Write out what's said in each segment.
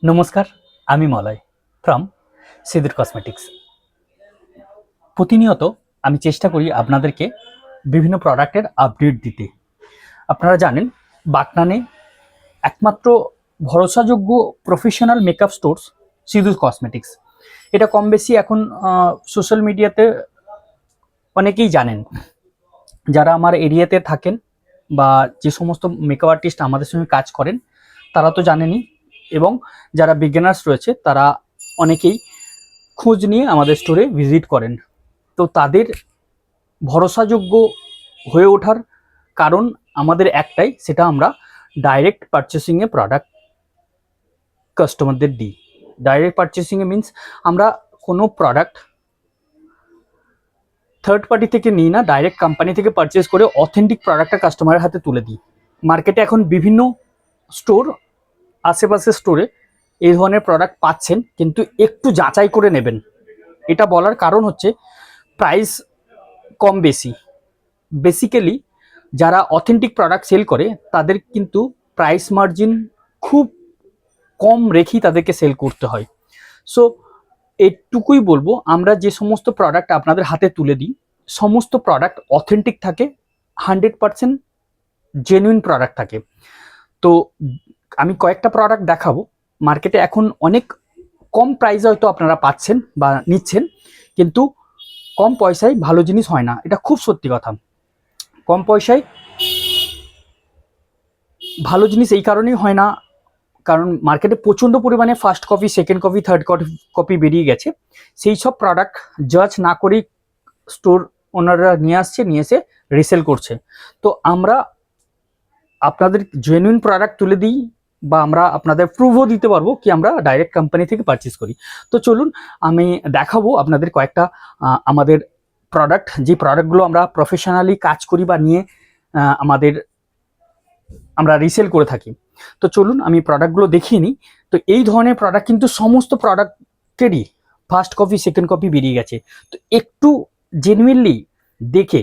নমস্কার, আমি মলয় ফ্রম সিঁদুর কসমেটিক্স। প্রতিনিয়ত আমি চেষ্টা করি আপনাদেরকে বিভিন্ন প্রোডাক্টের আপডেট দিতে। আপনারা জানেন, বাগনানে একমাত্র ভরসাযোগ্য প্রফেশনাল মেকআপ স্টোর্স সিঁদুর কসমেটিক্স। এটা কম বেশি এখন সোশ্যাল মিডিয়াতে অনেকেই জানেন। যারা আমার এরিয়াতে থাকেন বা যে সমস্ত মেকআপ আর্টিস্ট আমাদের সঙ্গে কাজ করেন তারা তো জানেনই, এবং যারা বিগিনার্স রয়েছে তারা অনেকেই খোঁজ নিয়ে আমাদের স্টোরে ভিজিট করেন। তো তাদের ভরসাযোগ্য হয়ে ওঠার কারণ আমাদের একটাই, সেটা আমরা ডাইরেক্ট পারচেসিংয়ে প্রোডাক্ট কাস্টমারদের দিই। ডাইরেক্ট পারচেসিংয়ে মিনস আমরা কোনো প্রোডাক্ট থার্ড পার্টি থেকে নিই না, ডাইরেক্ট কোম্পানি থেকে পারচেস করে অথেন্টিক প্রোডাক্টটা কাস্টমারের হাতে তুলে দিই। মার্কেটে এখন বিভিন্ন স্টোর, আশেপাশের স্টোরে এই ধরনের প্রোডাক্ট পাচ্ছেন, কিন্তু একটু যাচাই করে নেবেন। এটা বলার কারণ হচ্ছে প্রাইস কম বেশি। বেসিক্যালি যারা অথেন্টিক প্রোডাক্ট সেল করে তাদের কিন্তু প্রাইস মার্জিন খুব কম রেখেই তাদেরকে সেল করতে হয়। সো এটুকুই বলবো, আমরা যে সমস্ত প্রোডাক্ট আপনাদের হাতে তুলে দিই সমস্ত প্রোডাক্ট অথেন্টিক থাকে, 100% জেনুইন প্রোডাক্ট থাকে। তো আমি কয়েকটা প্রোডাক্ট দেখাবো। মার্কেটে এখন অনেক কম প্রাইসে হয়তো আপনারা পাচ্ছেন বা নিচ্ছেন, কিন্তু কম পয়সায় ভালো জিনিস হয় না, এটা খুব সত্যি কথা। কম পয়সায় ভালো জিনিস এই কারণেই হয় না, কারণ মার্কেটে প্রচণ্ড পরিমাণে first copy, second copy, third copy বেরিয়ে গেছে। সেই সব প্রোডাক্ট জাজ না করেই স্টোর ওনাররা নিয়ে আসছে, নিয়ে এসে রিসেল করছে। তো আমরা আপনাদের জেনুইন প্রোডাক্ট তুলে দিই, বা আমরা আপনাদের প্রুভও দিতে পারবো কি আমরা ডাইরেক্ট কোম্পানি থেকে পারচেস করি। তো চলুন আমি দেখাবো আপনাদের কয়েকটা আমাদের প্রোডাক্ট, যে প্রোডাক্টগুলো আমরা প্রফেশনালি কাজ করি বা নিয়ে আমরা রিসেল করে থাকি। তো চলুন আমি প্রোডাক্টগুলো দেখিয়ে নিই। তো এই ধরনের প্রোডাক্ট কিন্তু সমস্ত প্রোডাক্টেরই ফার্স্ট কপি, সেকেন্ড কপি বেরিয়ে গেছে। তো একটু জেনুইনলি দেখে,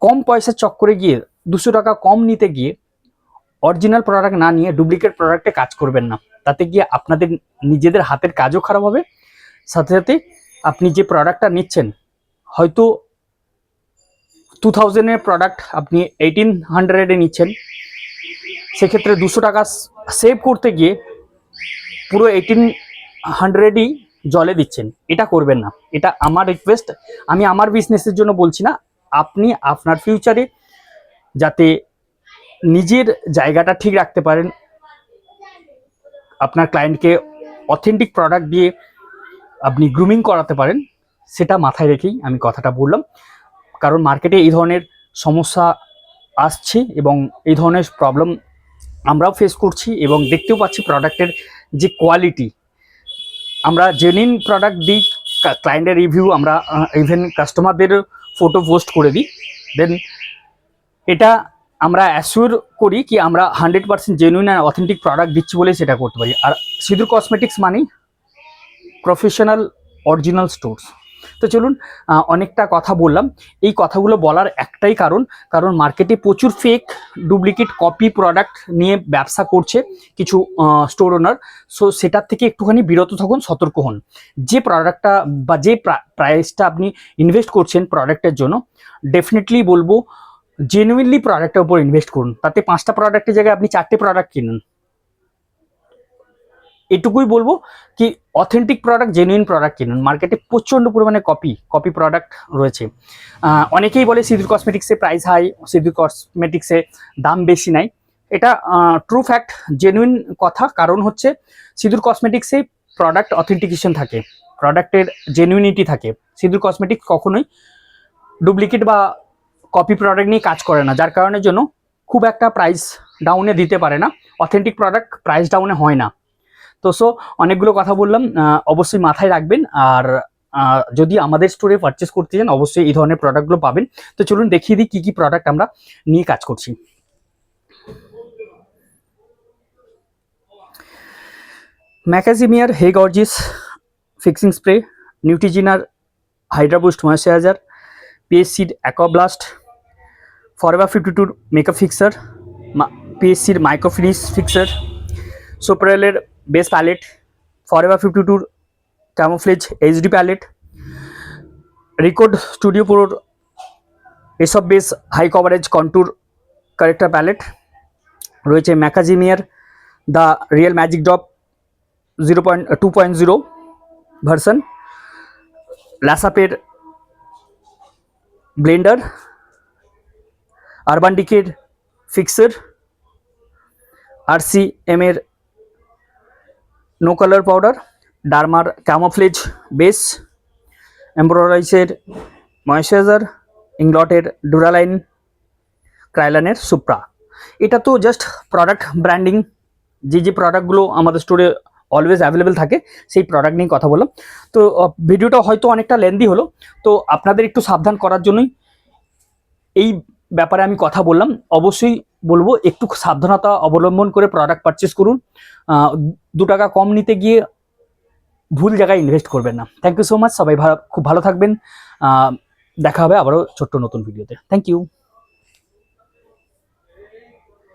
কম পয়সার চক্করে গিয়ে 200 টাকা কম নিতে গিয়ে অরিজিনাল প্রোডাক্ট না নিয়ে ডুপ্লিকেট প্রোডাক্টে কাজ করবেন না। তাতে গিয়ে আপনাদের নিজেদের হাতের কাজও খারাপ হবে, সাথে সাথে আপনি যে প্রোডাক্টটা নিচ্ছেন হয়তো 2000-এর প্রোডাক্ট আপনি 1800-এ নিচ্ছেন, সেক্ষেত্রে 200 টাকা সেভ করতে গিয়ে পুরো 1800ই জলে দিচ্ছেন। এটা করবেন না, এটা আমার রিকোয়েস্ট। আমি আমার বিজনেসের জন্য বলছি না, আপনি আপনার ফিউচারে যাতে নিজের জায়গাটা ঠিক রাখতে পারেন, আপনার ক্লায়েন্টকে অথেন্টিক প্রোডাক্ট দিয়ে আপনি গ্রুমিং করাতে পারেন, সেটা মাথায় রেখেই আমি কথাটা বললাম। কারণ মার্কেটে এই ধরনের সমস্যা আসছে এবং এই ধরনের প্রবলেম আমরাও ফেস করছি, এবং দেখতেও পাচ্ছি প্রোডাক্টের যে কোয়ালিটি। আমরা জেনুইন প্রোডাক্ট দিই, ক্লায়েন্টের রিভিউ আমরা ইভেন কাস্টমারদের ফটো পোস্ট করে দিই। দেন এটা আমরা অ্যাসিওর করি কি আমরা 100% জেনুইন আর অথেন্টিক প্রোডাক্ট দিচ্ছি বলে সেটা করতে পারি। আর সিঁদুর কসমেটিক্স মানেই প্রফেশনাল অরিজিনাল স্টোরস। তো চলুন, অনেকটা কথা বললাম। এই কথাগুলো বলার একটাই কারণ, কারণ মার্কেটে প্রচুর ফেক, ডুপ্লিকেট কপি প্রোডাক্ট নিয়ে ব্যবসা করছে কিছু স্টোর ওনার। সো সেটার থেকে একটুখানি বিরত থাকুন, সতর্ক হন। যে প্রোডাক্টটা বা যে প্রাইসটা আপনি ইনভেস্ট করছেন প্রোডাক্টের জন্য, ডেফিনেটলি বলবো জেনুইনলি প্রোডাক্টের উপর ইনভেস্ট করুন। তাতে 5টা প্রোডাক্টের জায়গায় আপনি 4টে প্রোডাক্ট কিনুন। এটুকুই বলবো কি অথেন্টিক প্রোডাক্ট, জেনুইন প্রোডাক্ট কিনুন। মার্কেটে প্রচণ্ড পরিমাণে কপি প্রোডাক্ট রয়েছে। অনেকেই বলে সিঁদুর কসমেটিক্সে প্রাইস হাই, সিঁদুর কসমেটিক্সে দাম বেশি নাই। এটা ট্রু ফ্যাক্ট, জেনুইন কথা। কারণ হচ্ছে সিঁদুর কসমেটিক্সে প্রোডাক্ট অথেন্টিকেশন থাকে, প্রোডাক্টের জেনুইনিটি থাকে। সিঁদুর কসমেটিক্স কখনোই ডুপ্লিকেট বা কপি প্রোডাক্ট নিয়ে কাজ করে না, যার কারণের জন্য খুব একটা প্রাইস ডাউনে দিতে পারে না। অথেন্টিক প্রোডাক্ট প্রাইস ডাউনে হয় না। তো অনেকগুলো কথা বললাম, অবশ্যই মাথায় রাখবেন। আর যদি আমাদের স্টোরে পারচেস করতে চান অবশ্যই এই ধরনের প্রোডাক্টগুলো পাবেন। তো চলুন দেখিয়ে দিই কী কী প্রোডাক্ট আমরা নিয়ে কাজ করছি। ম্যাকাজিমিয়ার হে গর্জিস ফিক্সিং স্প্রে, নিউট্রিজিনার হাইড্রা বুস্ট ময়েশ্চারাইজার, পিএসসির অ্যাকোয়াব্লাস্ট, ফরএভার 52 মেকআপ ফিক্সার, পিএসসির মাইক্রো ফিনিশ ফিক্সার, সোপারেলের base palette, forever 52 camouflage HD palette, Recode studio প্রোর এসব base high coverage contour corrector palette রয়েছে, ম্যাকাজিমিয়ার the real magic drop 2.0 version, ল্যাসাপের blender, urban ডিকের fixer, RCM এর নো কালার পাউডার, ডারমার ক্যামোফ্লেজ বেস, এমব্রয়ডারিসের ময়েশ্চারাইজার, ইংলটের ডুরালাইন, ক্রাইলানের সুপ্রা। এটা তো জাস্ট প্রোডাক্ট ব্র্যান্ডিং, যে প্রোডাক্টগুলো আমাদের স্টোরে অলওয়েজ অ্যাভেলেবেল থাকে সেই প্রোডাক্ট নিয়ে কথা বললাম। তো ভিডিওটা হয়তো অনেকটা লেন্দি হলো, তো আপনাদের একটু সাবধান করার জন্যই এই ব্যাপারে আমি কথা বললাম। অবশ্যই বলবো একটু সাবধানতা অবলম্বন করে প্রোডাক্ট পারচেস করুন, 2 টাকা কম নিতে গিয়ে ভুল জায়গায় ইনভেস্ট করবেন না। থ্যাংক ইউ সো মাচ, সবাই খুব ভালো থাকবেন। দেখা হবে আবারও ছোট্ট নতুন ভিডিওতে। Thank you.